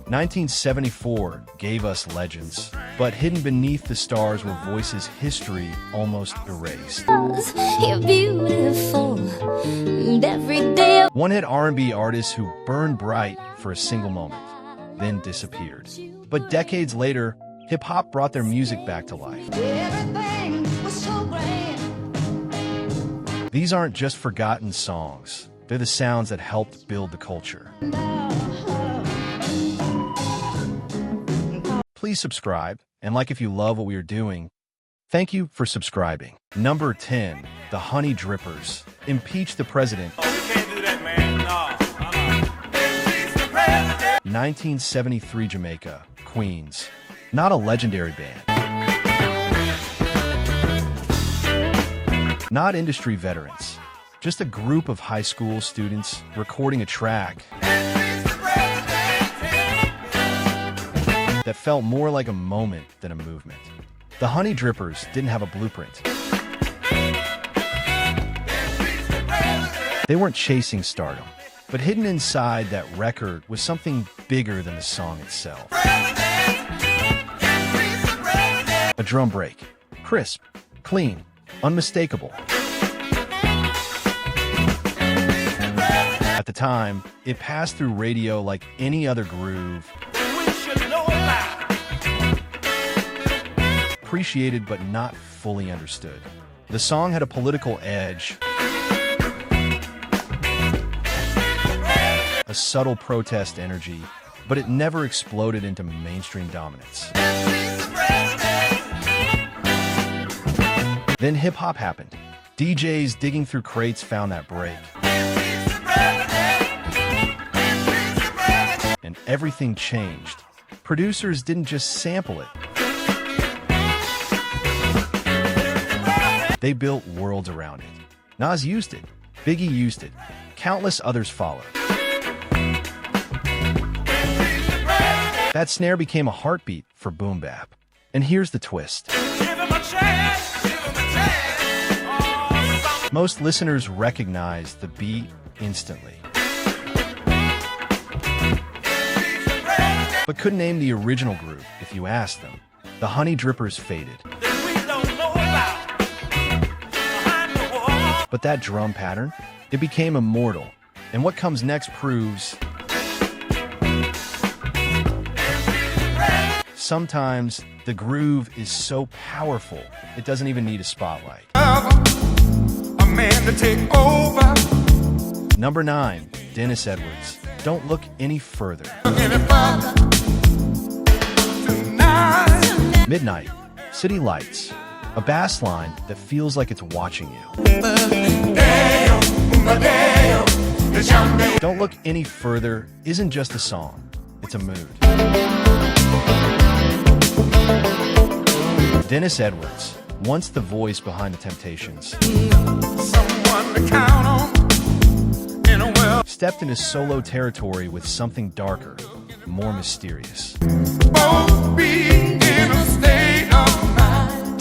1974 gave us legends, but hidden beneath the stars were voices history almost erased. You're beautiful, and every day. One-hit R&B artists who burned bright for a single moment, then disappeared. But decades later, hip-hop brought their music back to life. Everything was so grand. These aren't just forgotten songs. They're the sounds that helped build the culture. Please subscribe, and like if you love what we are doing. Thank you for subscribing. Number 10, the Honey Drippers. Impeach the President. Oh, we can't do that, man. No. 1973 Jamaica, Queens. Not a legendary band. Not industry veterans. Just a group of high school students recording a track that felt more like a moment than a movement. The Honey Drippers didn't have a blueprint. They weren't chasing stardom, but hidden inside that record was something bigger than the song itself. A drum break. Crisp, clean, unmistakable. At the time, it passed through radio like any other groove. Appreciated but not fully understood. The song had a political edge, a subtle protest energy, but it never exploded into mainstream dominance. Then hip-hop happened. DJs digging through crates found that break. And everything changed. Producers didn't just sample it. They built worlds around it. Nas used it. Biggie used it. Countless others followed. That snare became a heartbeat for boom bap. And here's the twist. Most listeners recognize the beat instantly, but couldn't name the original group if you asked them. The Honey Drippers faded. But that drum pattern, it became immortal. And what comes next proves sometimes the groove is so powerful, it doesn't even need a spotlight. A man to take over. Number 9, Dennis Edwards. Don't look any further. Midnight, City Lights. A bass line that feels like it's watching you. Don't Look Any Further isn't just a song, it's a mood. Dennis Edwards, once the voice behind the Temptations, stepped into solo territory with something darker, more mysterious.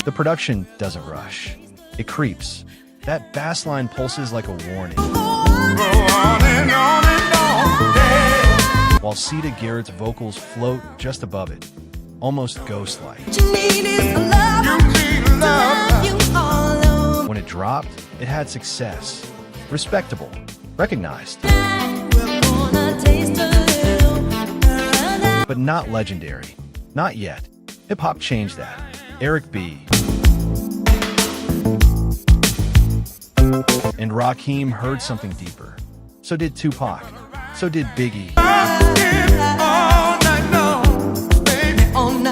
The production doesn't rush. It creeps. That bass line pulses like a warning. While Sita Garrett's vocals float just above it, almost ghost-like. When it dropped, it had success. Respectable. Recognized. But not legendary. Not yet. Hip-hop changed that. Eric B. And Rakim heard something deeper. So did Tupac. So did Biggie.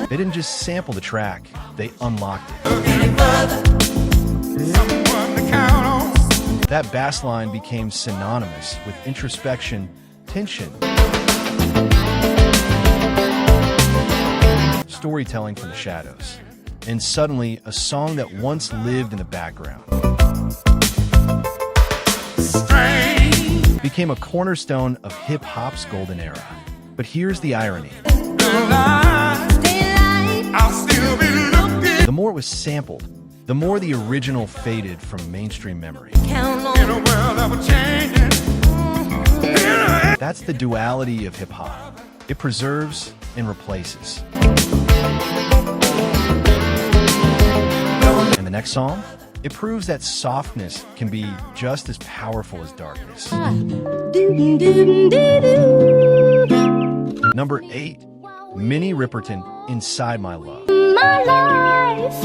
They didn't just sample the track, they unlocked it. That bass line became synonymous with introspection, tension, storytelling from the shadows. And suddenly, a song that once lived in the background became a cornerstone of hip-hop's golden era. But here's the irony. The more it was sampled, the more the original faded from mainstream memory. That's the duality of hip-hop. It preserves and replaces. And the next song? It proves that softness can be just as powerful as darkness. Number 8, Minnie Riperton, Inside My Love. My life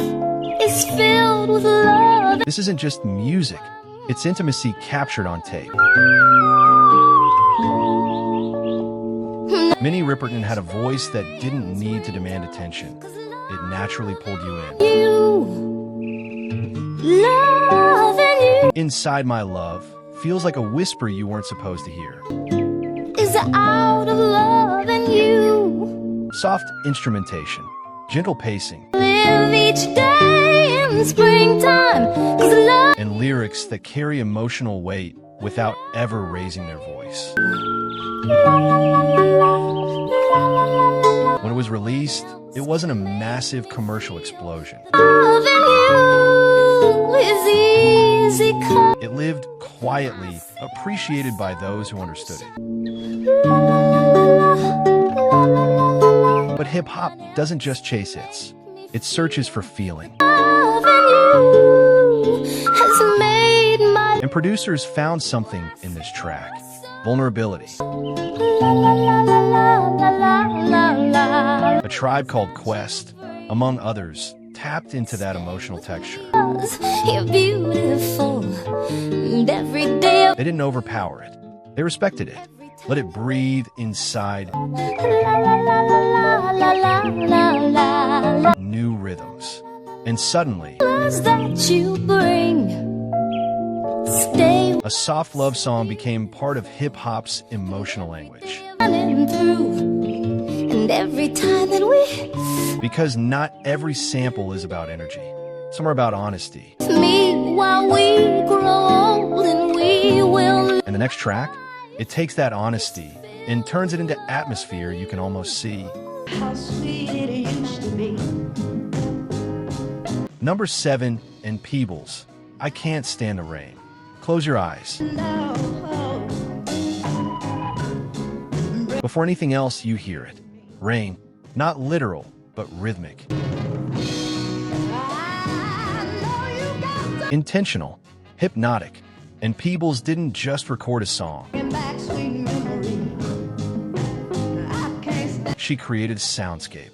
is filled with love. This isn't just music, it's intimacy captured on tape. Minnie Riperton had a voice that didn't need to demand attention. It naturally pulled you in. Loving you Inside My Love feels like a whisper you weren't supposed to hear. is out of loving you. Soft instrumentation, gentle pacing, Live each day in springtime, 'cause love and lyrics that carry emotional weight without ever raising their voice. When it was released, it wasn't a massive commercial explosion. loving you is easy come. It lived quietly, appreciated by those who understood it. But hip-hop doesn't just chase hits. It searches for feeling. Loving you has made my And producers found something in this track. Vulnerability. A Tribe Called Quest, among others, tapped into that emotional texture. You're beautiful, and every day They didn't overpower it. They respected it. Let it breathe inside new rhythms. And suddenly, that you bring stay a soft love song became part of hip-hop's emotional language. running through, and every time that we Because not every sample is about energy. Some are about honesty. meet while we grow old, and we will And the next track, it takes that honesty and turns it into atmosphere you can almost see. how sweet it used to be. Number 7, Ann Peebles, I Can't Stand the Rain. Close your eyes. Before anything else, you hear it. Rain, not literal, but rhythmic. Intentional, hypnotic, and Peebles didn't just record a song. She created a soundscape.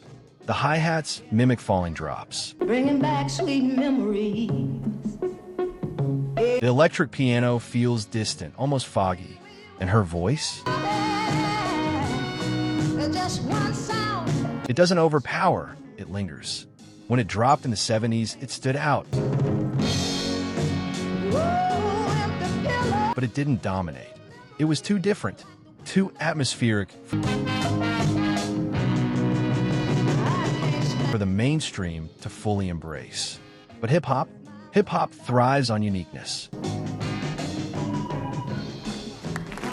The hi-hats mimic falling drops. Bringing back sweet memories. The electric piano feels distant, almost foggy. And her voice? Just one sound. It doesn't overpower, it lingers. When it dropped in the 70s, it stood out. But it didn't dominate. It was too different, too atmospheric for the mainstream to fully embrace. But hip-hop thrives on uniqueness.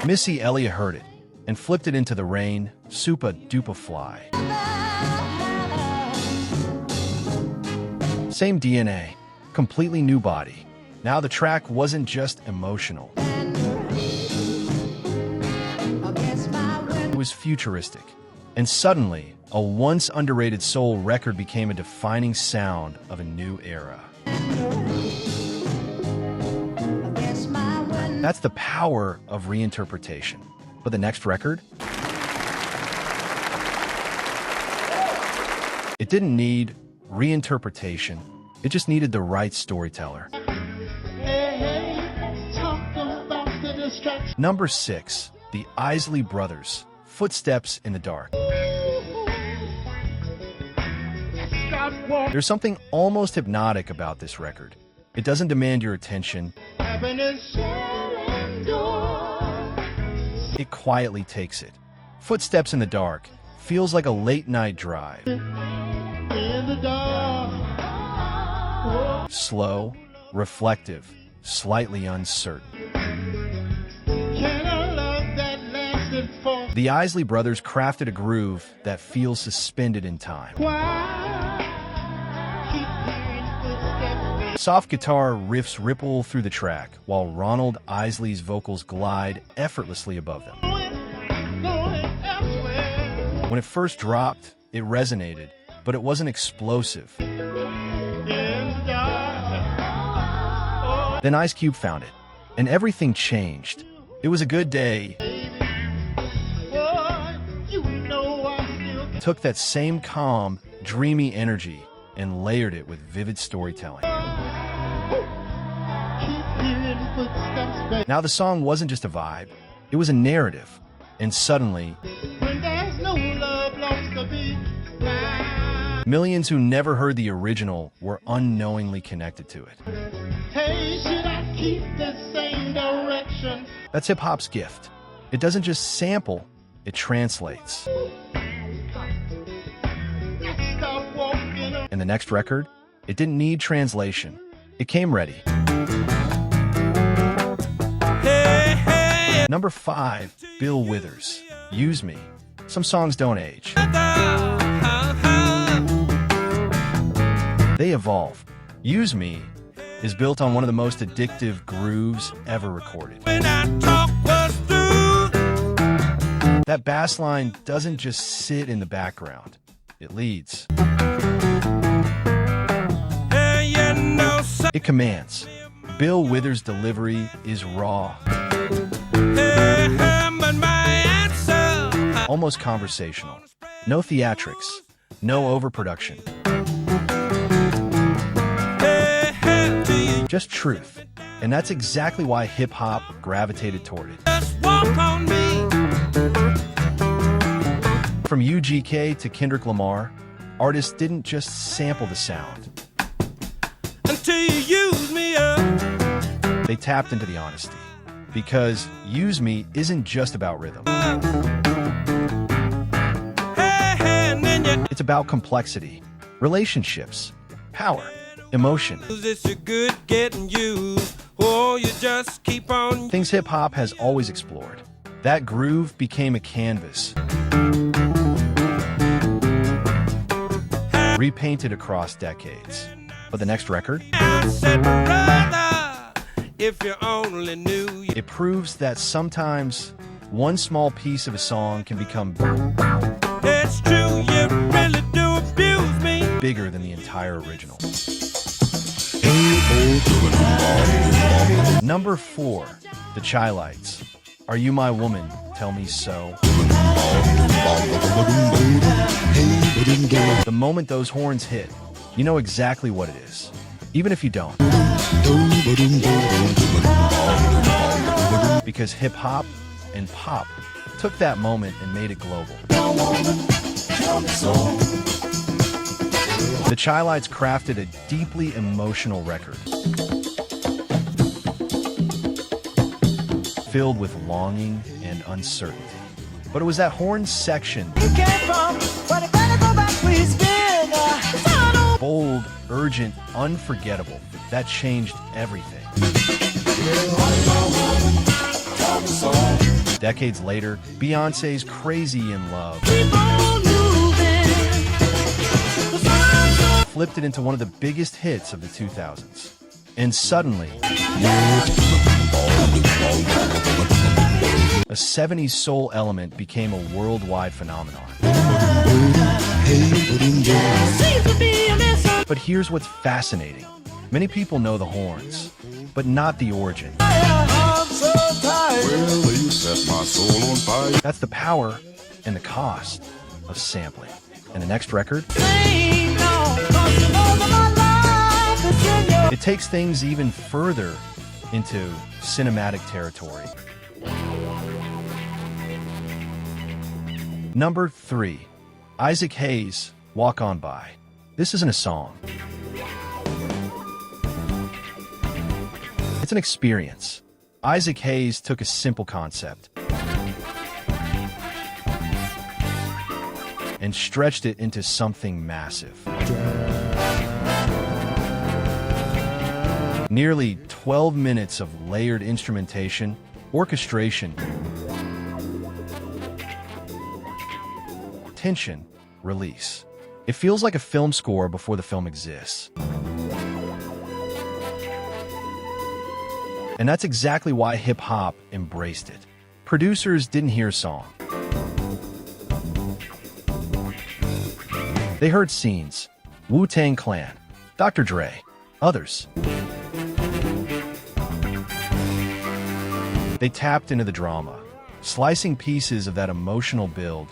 Missy Elliott heard it and flipped it into the rain, Supa Dupa Fly. Same DNA, completely new body. Now the track wasn't just emotional. It was futuristic. And suddenly, a once underrated soul record became a defining sound of a new era. That's the power of reinterpretation. But the next record? It didn't need reinterpretation. It just needed the right storyteller. Number 6, the Isley Brothers, Footsteps in the Dark. There's something almost hypnotic about this record. It doesn't demand your attention. It quietly takes it. Footsteps in the Dark feels like a late-night drive. Slow, reflective, slightly uncertain. The Isley Brothers crafted a groove that feels suspended in time. Soft guitar riffs ripple through the track, while Ronald Isley's vocals glide effortlessly above them. When it first dropped, it resonated, but it wasn't explosive. Then Ice Cube found it, and everything changed. It was a good day. Took that same calm, dreamy energy and layered it with vivid storytelling. Now the song wasn't just a vibe, it was a narrative. And suddenly, millions who never heard the original were unknowingly connected to it. Hey, should I keep the same direction? That's hip-hop's gift. It doesn't just sample, it translates. And the next record, it didn't need translation. It came ready. Number 5, Bill Withers, Use Me. Some songs don't age. They evolve. Use Me is built on one of the most addictive grooves ever recorded. That bass line doesn't just sit in the background, it leads. It commands. Bill Withers' delivery is raw. Almost conversational. No theatrics. No overproduction. Just truth. And that's exactly why hip-hop gravitated toward it. From UGK to Kendrick Lamar, artists didn't just sample the sound. Until you use me up. They tapped into the honesty. Because Use Me isn't just about rhythm. It's about complexity, relationships, power, emotion. Things hip-hop has always explored. That groove became a canvas. Repainted across decades. But the next record? If you only knew. It proves that sometimes one small piece of a song can become It's true, you really do abuse me. bigger than the entire original. Number 4, The Chi-Lites. Are You My Woman? Tell Me So. The moment those horns hit, you know exactly what it is, even if you don't. Because hip-hop and pop took that moment and made it global. The Chi-Lites crafted a deeply emotional record, filled with longing and uncertainty. But it was that horn section, bold, urgent, unforgettable, that changed everything. Decades later, Beyoncé's Crazy in Love flipped it into one of the biggest hits of the 2000s. And suddenly, a 70s soul element became a worldwide phenomenon. But here's what's fascinating. Many people know the horns, but not the origin. That's the power and the cost of sampling. And the next record? It takes things even further into cinematic territory. Number 3, Isaac Hayes, Walk On By. This isn't a song. It's an experience. Isaac Hayes took a simple concept and stretched it into something massive. Nearly 12 minutes of layered instrumentation, orchestration, tension, release. It feels like a film score before the film exists. And that's exactly why hip-hop embraced it. Producers didn't hear a song. They heard scenes, Wu-Tang Clan, Dr. Dre, others. They tapped into the drama, slicing pieces of that emotional build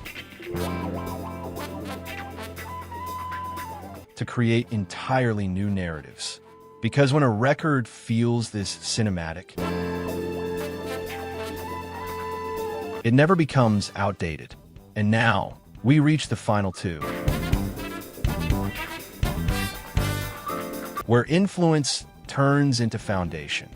to create entirely new narratives. Because when a record feels this cinematic, it never becomes outdated. And now, we reach the final two, where influence turns into foundation.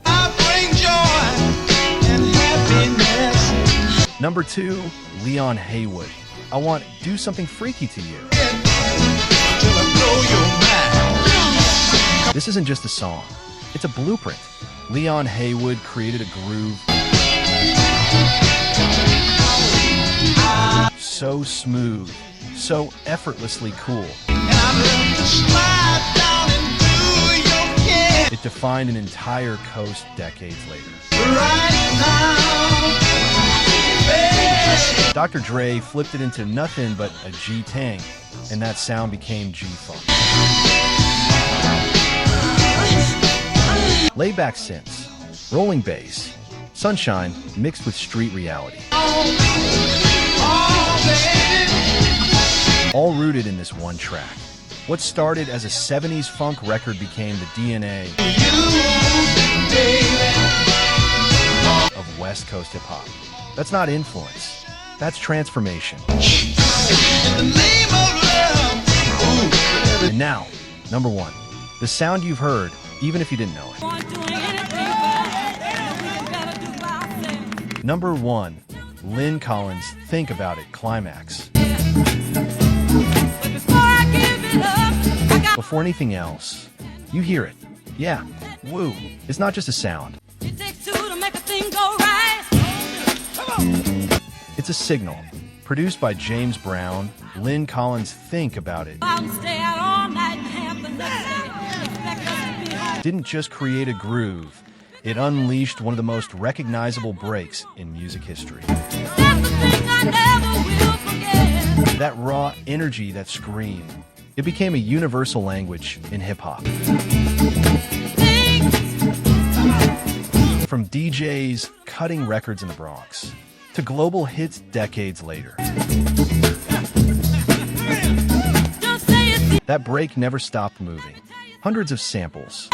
Number 2, Leon Haywood. I Want Do Something Freaky to You. This isn't just a song, it's a blueprint. Leon Haywood created a groove so smooth, so effortlessly cool. It defined an entire coast decades later. Dr. Dre flipped it into nothing but a G-Tang, and that sound became G-Funk. Laid-back synths, rolling bass, sunshine mixed with street reality. All rooted in this one track. What started as a 70s funk record became the DNA of West Coast hip-hop. That's not influence, that's transformation. And now, number 1, the sound you've heard, even if you didn't know it. Number 1, Lyn Collins' Think About It Climax. Before anything else, you hear it. Yeah, woo. It's not just a sound. It's a signal. Produced by James Brown, Lyn Collins' Think About It didn't just create a groove, it unleashed one of the most recognizable breaks in music history. That raw energy, that scream, it became a universal language in hip-hop. From DJs cutting records in the Bronx to global hits decades later. That break never stopped moving. Hundreds of samples.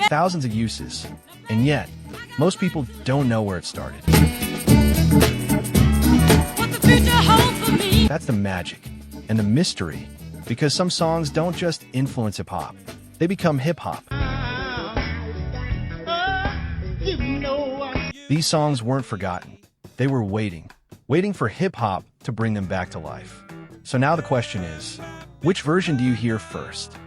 Thousands of uses. And yet, most people don't know where it started. That's the magic and the mystery, because some songs don't just influence hip-hop, they become hip-hop. These songs weren't forgotten. They were waiting for hip-hop to bring them back to life. So now the question is, which version do you hear first?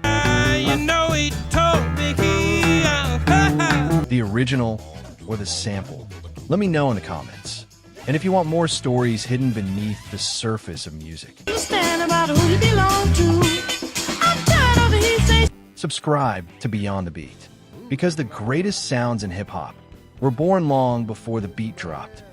The original or the sample? Let me know in the comments. And if you want more stories hidden beneath the surface of music, subscribe to Beyond the Beat, because the greatest sounds in hip-hop were born long before the beat dropped.